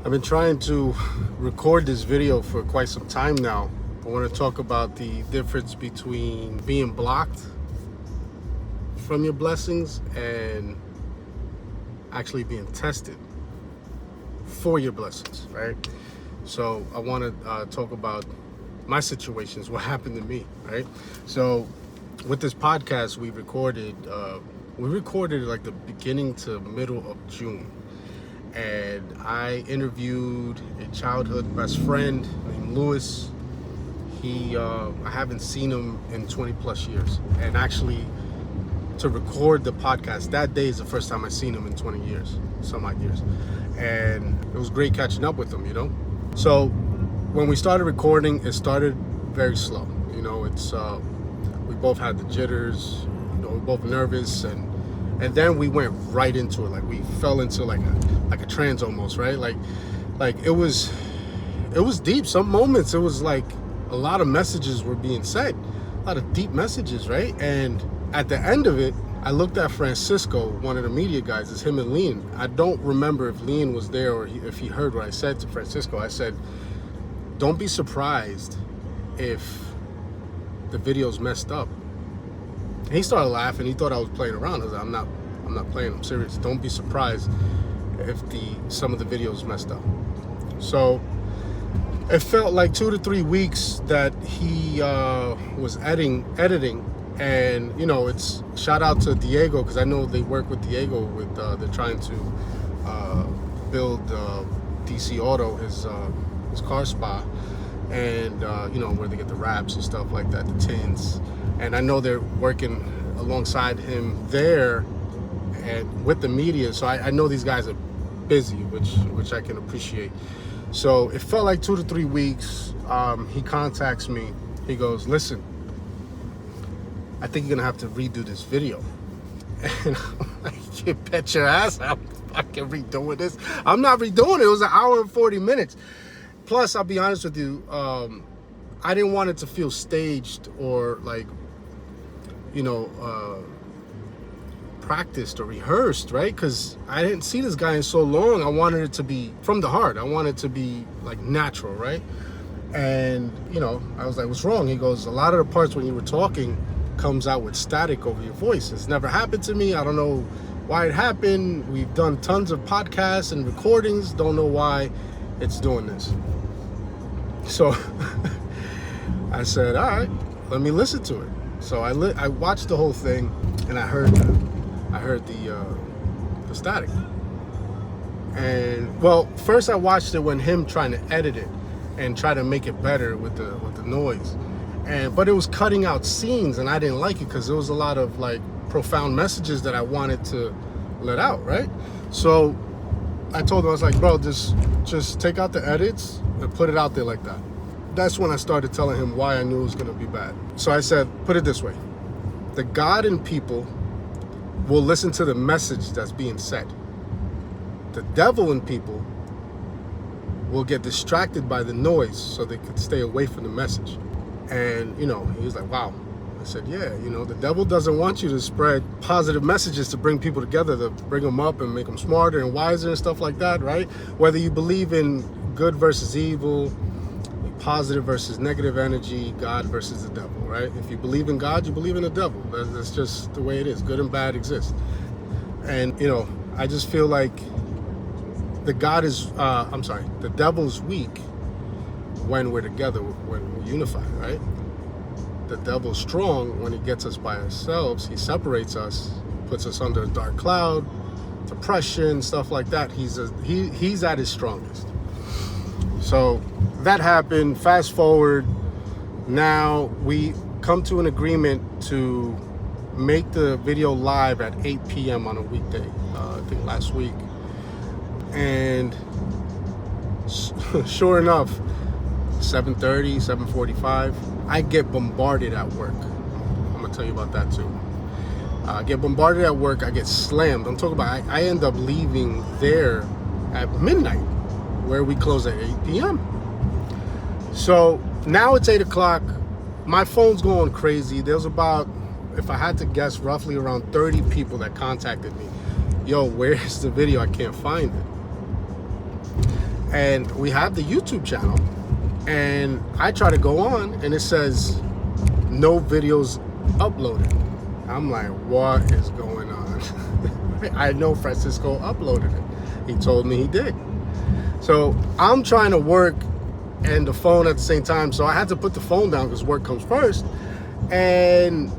I've been trying to record this video for quite some time now. I want to talk about the difference between being blocked from your blessings and actually being tested for your blessings, right? So I want to talk about my situations, what happened to me, right? So with this podcast, we recorded like the beginning to middle of June. And I interviewed a childhood best friend named Lewis. I haven't seen him in 20 plus years. And actually, to record the podcast that day is the first time I've seen him in 20 years, some odd years. And it was great catching up with him, you know? So when we started recording, it started very slow. You know, we both had the jitters, you know, we were both nervous, and then we went right into it. Like we fell into like a trance almost, right? Like it was deep. Some moments it was like a lot of messages were being said, a lot of deep messages, right? And at the end of it, I looked at Francisco, one of the media guys. It's him and Lean. I don't remember if Lean was there or if he heard what I said to Francisco. I said, don't be surprised if the video's messed up. And he started laughing. He thought I was playing around. I was like, I'm not playing. I'm serious. Don't be surprised if some of the videos messed up. So it felt like 2 to 3 weeks that he was editing. And, you know, it's shout out to Diego, because I know they work with Diego with they're trying to build DC Auto, his car spa, and you know, where they get the wraps and stuff like that, the tins. And I know they're working alongside him there and with the media. So I know these guys are busy, which I can appreciate. So it felt like 2 to 3 weeks. He contacts me. He goes, listen, I think you're gonna have to redo this video. And I'm like, you bet your ass I'm fucking redoing this. I'm not redoing it. It was an hour and 40 minutes. Plus, I'll be honest with you, I didn't want it to feel staged or like, you know, practiced or rehearsed, right? Because I didn't see this guy in so long. I wanted it to be from the heart. I wanted it to be like natural, right? And, you know, I was like, what's wrong? He goes, a lot of the parts when you were talking comes out with static over your voice. It's never happened to me. I don't know why it happened. We've done tons of podcasts and recordings. Don't know why it's doing this. So I said, all right, let me listen to it. So I watched the whole thing, and I heard the static. And well, first I watched it when him trying to edit it and try to make it better with the noise. But it was cutting out scenes, and I didn't like it because there was a lot of like profound messages that I wanted to let out, right? So I told him, I was like, bro, just take out the edits and put it out there like that. That's when I started telling him why I knew it was gonna be bad. So I said, put it this way. The God in people will listen to the message that's being said. The devil in people will get distracted by the noise so they could stay away from the message. And, you know, he was like, wow. I said, yeah, you know, the devil doesn't want you to spread positive messages to bring people together, to bring them up and make them smarter and wiser and stuff like that, right? Whether you believe in good versus evil, positive versus negative energy, God versus the devil, right? If you believe in God, you believe in the devil. That's just the way it is. Good and bad exist. And, you know, I just feel like the devil's weak when we're together, when we're unified, right? The devil's strong when he gets us by ourselves. He separates us, puts us under a dark cloud, depression, stuff like that. He's at his strongest. So that happened. Fast forward, now we come to an agreement to make the video live at 8 p.m. on a weekday, I think last week. And sure enough, 7:30, 7:45, I get bombarded at work. I'm gonna tell you about that too. I get bombarded at work, I get slammed. I'm talking about, I end up leaving there at midnight, where we close at 8 p.m. So now it's 8 o'clock, my phone's going crazy. There's about, if I had to guess, roughly around 30 people that contacted me. Yo, where's the video? I can't find it. And we have the YouTube channel, and I try to go on and it says no videos uploaded. I'm like, what is going on? I know Francisco uploaded it. He told me he did. So I'm trying to work and the phone at the same time. So I had to put the phone down because work comes first. And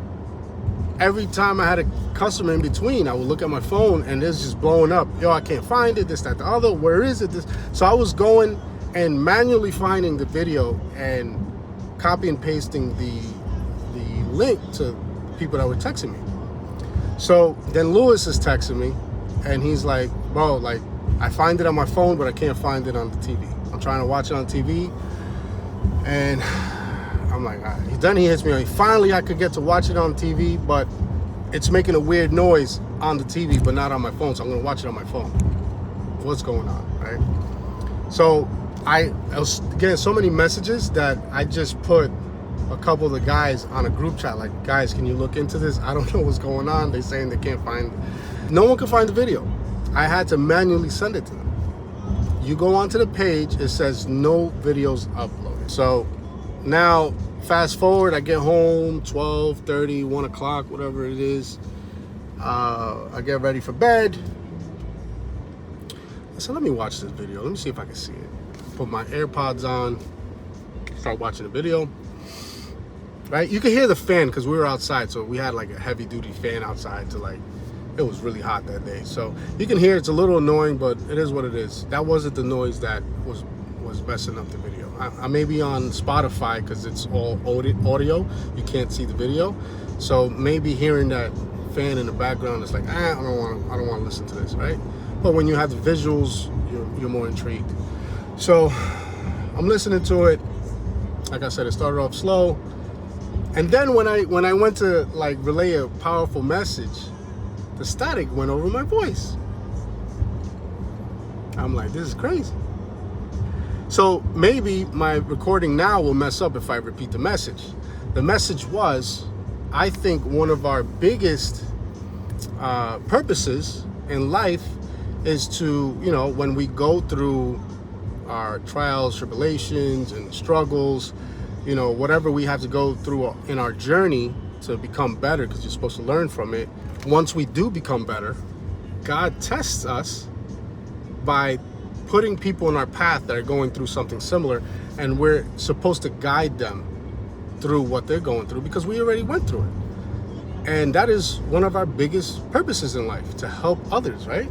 every time I had a customer in between, I would look at my phone and it's just blowing up. Yo, I can't find it, this, that, the other. Where is it? This. So I was going and manually finding the video and copy and pasting the link to people that were texting me. So then Lewis is texting me and he's like, bro, like, I find it on my phone, but I can't find it on the TV. I'm trying to watch it on TV. And I'm like, all right. Then he hits me. Finally, I could get to watch it on TV, but it's making a weird noise on the TV, but not on my phone. So I'm going to watch it on my phone. What's going on, right? So I was getting so many messages that I just put a couple of the guys on a group chat, like, guys, can you look into this? I don't know what's going on. They're saying they can't find, no one can find the video. I had to manually send it to them. You go onto the page, it says no videos uploaded. So now, fast forward, I get home, 12:30, 1 o'clock, whatever it is. I get ready for bed. I said, let me watch this video. Let me see if I can see it. Put my AirPods on, start watching the video. Right? You can hear the fan because we were outside, so we had like a heavy duty fan outside to like, it was really hot that day. So you can hear it's a little annoying, but it is what it is. That wasn't the noise that was messing up the video. I may be on Spotify because it's all audio. You can't see the video. So maybe hearing that fan in the background is like, I don't want to listen to this, right? But when you have the visuals, you're more intrigued. So I'm listening to it. Like I said, it started off slow. And then when I went to like relay a powerful message, the static went over my voice. I'm like, this is crazy. So maybe my recording now will mess up if I repeat the message. The message was, I think one of our biggest purposes in life is to, you know, when we go through our trials, tribulations, and struggles, you know, whatever we have to go through in our journey to become better, because you're supposed to learn from it. Once we do become better, God tests us by putting people in our path that are going through something similar, and we're supposed to guide them through what they're going through because we already went through it. And that is one of our biggest purposes in life, to help others, right?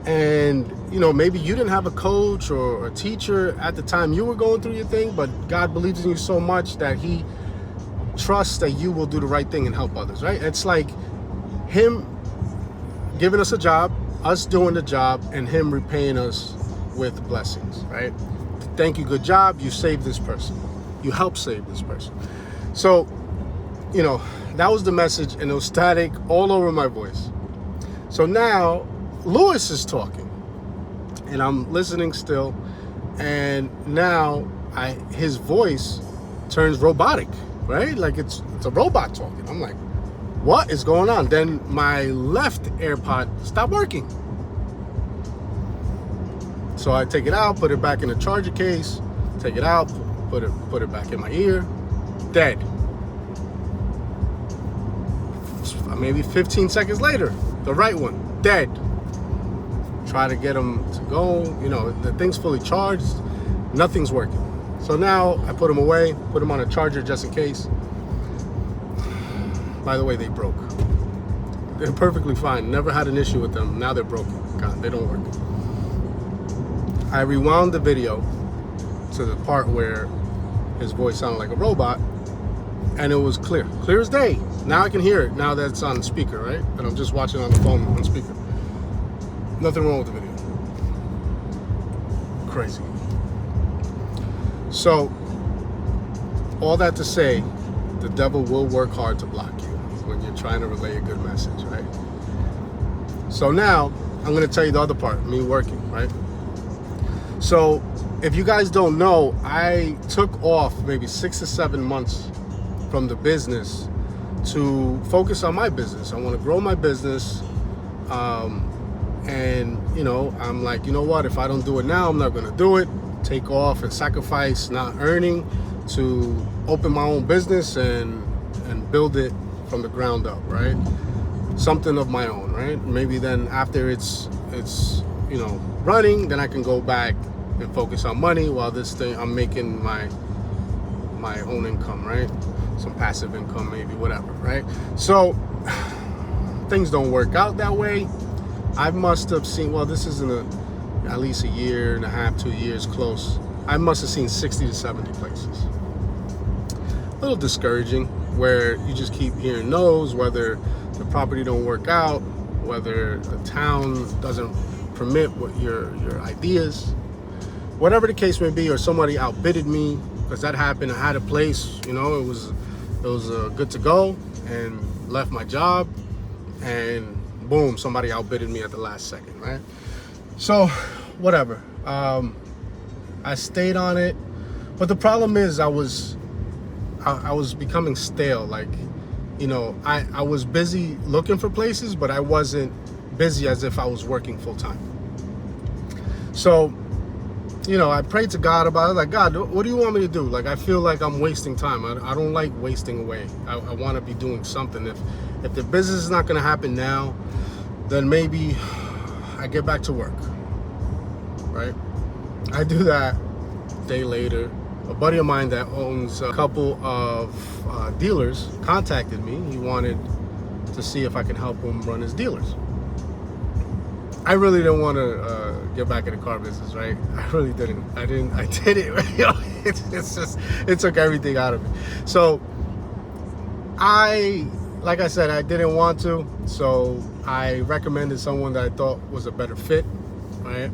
And, you know, maybe you didn't have a coach or a teacher at the time you were going through your thing, but God believes in you so much that he trusts that you will do the right thing and help others, right? It's like him giving us a job, us doing the job, and him repaying us with blessings, right? Thank you, good job, you saved this person. You helped save this person. So, you know, that was the message, and it was static all over my voice. So now Lewis is talking and I'm listening still, and now his voice turns robotic, right? Like it's a robot talking. I'm like, what is going on? Then my left AirPod stopped working. So I take it out, put it back in the charger case, take it out, put it back in my ear, dead. Maybe 15 seconds later, the right one, dead. Try to get them to go, you know, the thing's fully charged, nothing's working. So now I put them away, put them on a charger just in case. By the way, they broke. They're perfectly fine, never had an issue with them. Now they're broken. God, they don't work. I rewound the video to the part where his voice sounded like a robot, and it was clear as day. Now I can hear it, now that it's on speaker, right? And I'm just watching on the phone on speaker. Nothing wrong with the video. Crazy. So, all that to say, the devil will work hard to block you when you're trying to relay a good message, right? So now, I'm going to tell you the other part, me working, right? So, if you guys don't know, I took off maybe 6 or 7 months from the business to focus on my business. I want to grow my business. And, you know, I'm like, you know what? If I don't do it now, I'm not going to do it. take off and sacrifice not earning to open my own business and build it from the ground up, right? Something of my own, right? Maybe then after it's running, then I can go back and focus on money while this thing I'm making my own income, right? Some passive income, maybe, whatever, right? So things don't work out that way. I must have seen, well, this isn't at least a year and a half, 2 years close. I must have seen 60 to 70 places. A little discouraging, where you just keep hearing no's, whether the property don't work out, whether the town doesn't permit what your ideas, whatever the case may be, or somebody outbidded me, because that happened. I had a place, it was good to go, and left my job, and boom, somebody outbidded me at the last second, right? So whatever, I stayed on it, but the problem is I was becoming stale. Like, I was busy looking for places, but I wasn't busy as if I was working full time. So, I prayed to God about it. Like, God, what do you want me to do? Like, I feel like I'm wasting time. I don't like wasting away. I want to be doing something. If the business is not going to happen now, then maybe I get back to work, right? I do that. A day later, a buddy of mine that owns a couple of dealers contacted me. He wanted to see if I can help him run his dealers. I really didn't want to get back in the car business, right? I really didn't. I did it. It took everything out of me. So like I said, I didn't want to. So I recommended someone that I thought was a better fit, right?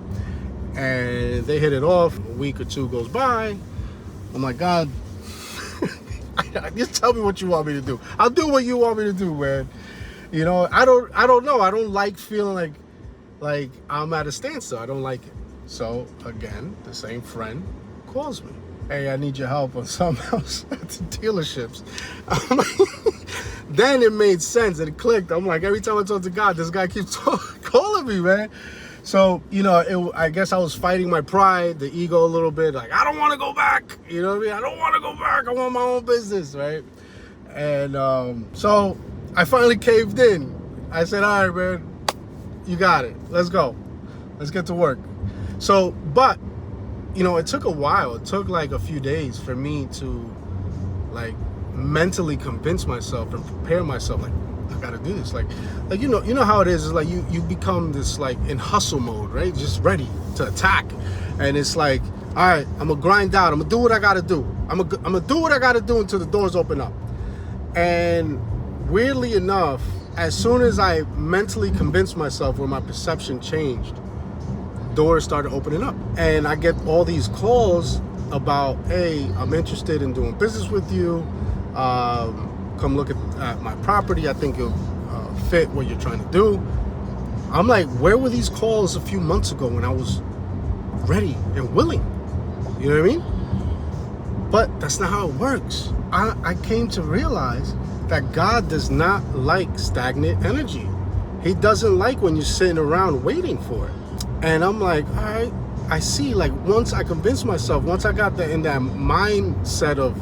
And they hit it off. A week or two goes by. I'm like, God, just tell me what you want me to do. I'll do what you want me to do, man. I don't know. I don't like feeling like I'm at a standstill. I don't like it. So again, the same friend calls me. Hey, I need your help on something else at the dealerships. Then it made sense. It clicked. I'm like, every time I talk to God, this guy keeps calling me, man. So, I guess I was fighting my pride, the ego a little bit. Like, I don't want to go back. You know what I mean? I don't want to go back. I want my own business, right? And so I finally caved in. I said, all right, man, you got it. Let's go. Let's get to work. So, but, it took a while. It took like a few days for me to mentally convince myself and prepare myself. Like, I gotta do this. Like you know how it is. It's like you become this in hustle mode, right? Just ready to attack. And it's like, all right, I'm gonna grind out. I'm gonna do what I gotta do. I'm gonna do what I gotta do until the doors open up. And weirdly enough, as soon as I mentally convinced myself, where my perception changed, doors started opening up. And I get all these calls about, hey, I'm interested in doing business with you. Come look at my property. I think it'll fit what you're trying to do. I'm like, where were these calls a few months ago when I was ready and willing? You know what I mean? But that's not how it works. I came to realize that God does not like stagnant energy. He doesn't like when you're sitting around waiting for it. And I'm like, all right, I see. Like, once I convinced myself, once I got in that mindset of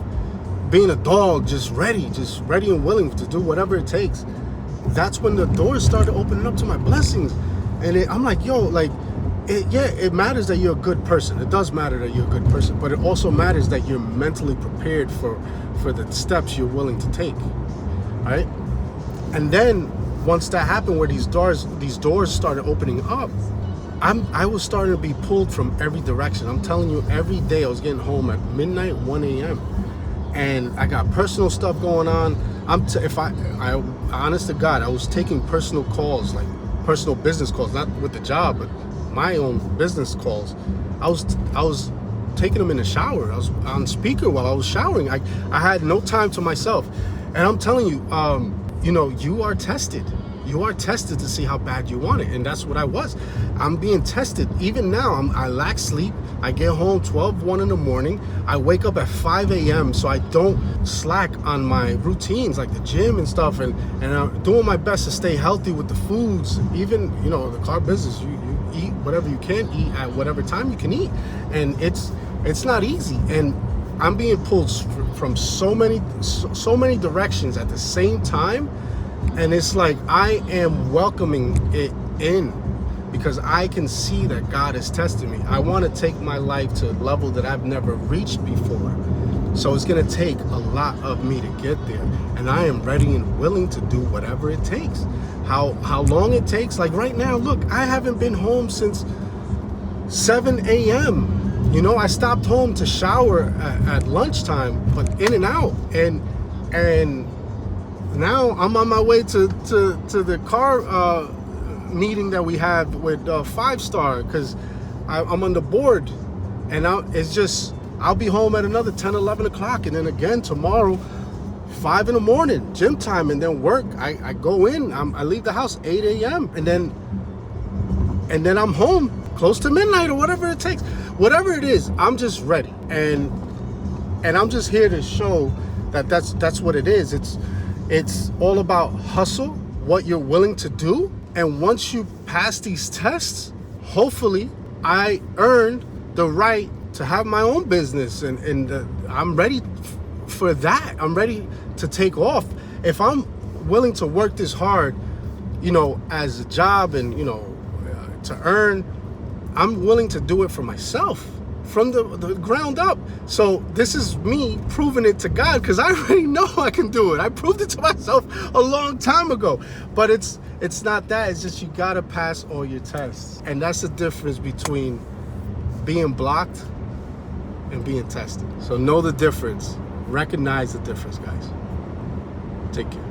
being a dog, just ready and willing to do whatever it takes, that's when the doors started opening up to my blessings. And I'm like, yo, it matters that you're a good person. It does matter that you're a good person, but it also matters that you're mentally prepared for the steps you're willing to take, right? And then once that happened, where these doors started opening up, I was starting to be pulled from every direction. I'm telling you, every day I was getting home at midnight, 1 a.m. And I got personal stuff going on. I honest to God, I was taking personal calls, like personal business calls, not with the job, but my own business calls. I was taking them in the shower. I was on speaker while I was showering. I had no time to myself. And I'm telling you, you are tested. You are tested to see how bad you want it. And that's what I was. I'm being tested. Even now, I lack sleep. I get home 1 in the morning. I wake up at 5 a.m. so I don't slack on my routines like the gym and stuff. And I'm doing my best to stay healthy with the foods. Even, the car business, you eat whatever you can eat at whatever time you can eat. And it's not easy. And I'm being pulled from so many directions at the same time. And it's like I am welcoming it in, because I can see that God is testing me. I want to take my life to a level that I've never reached before. So it's going to take a lot of me to get there. And I am ready and willing to do whatever it takes. How long it takes. Like right now, look, I haven't been home since 7 a.m. You know, I stopped home to shower at lunchtime, but in and out. And now I'm on my way to the car meeting that we have with 5 Star, because I'm on the board. And I'll be home at another 10, 11 o'clock. And then again tomorrow, 5 in the morning, gym time, and then work. I go in, I leave the house 8 a.m. And then I'm home close to midnight or whatever it takes. Whatever it is, I'm just ready. And I'm just here to show that that's what it is. It's all about hustle, what you're willing to do. And once you pass these tests, hopefully I earned the right to have my own business, and I'm ready for that. I'm ready to take off. If I'm willing to work this hard, you know, as a job, and you know, to earn, I'm willing to do it for myself from the ground up. So this is me proving it to God, because I already know I can do it. I proved it to myself a long time ago. But it's not that. It's just you gotta pass all your tests, and that's the difference between being blocked and being tested. So know the difference. Recognize the difference, guys. Take care.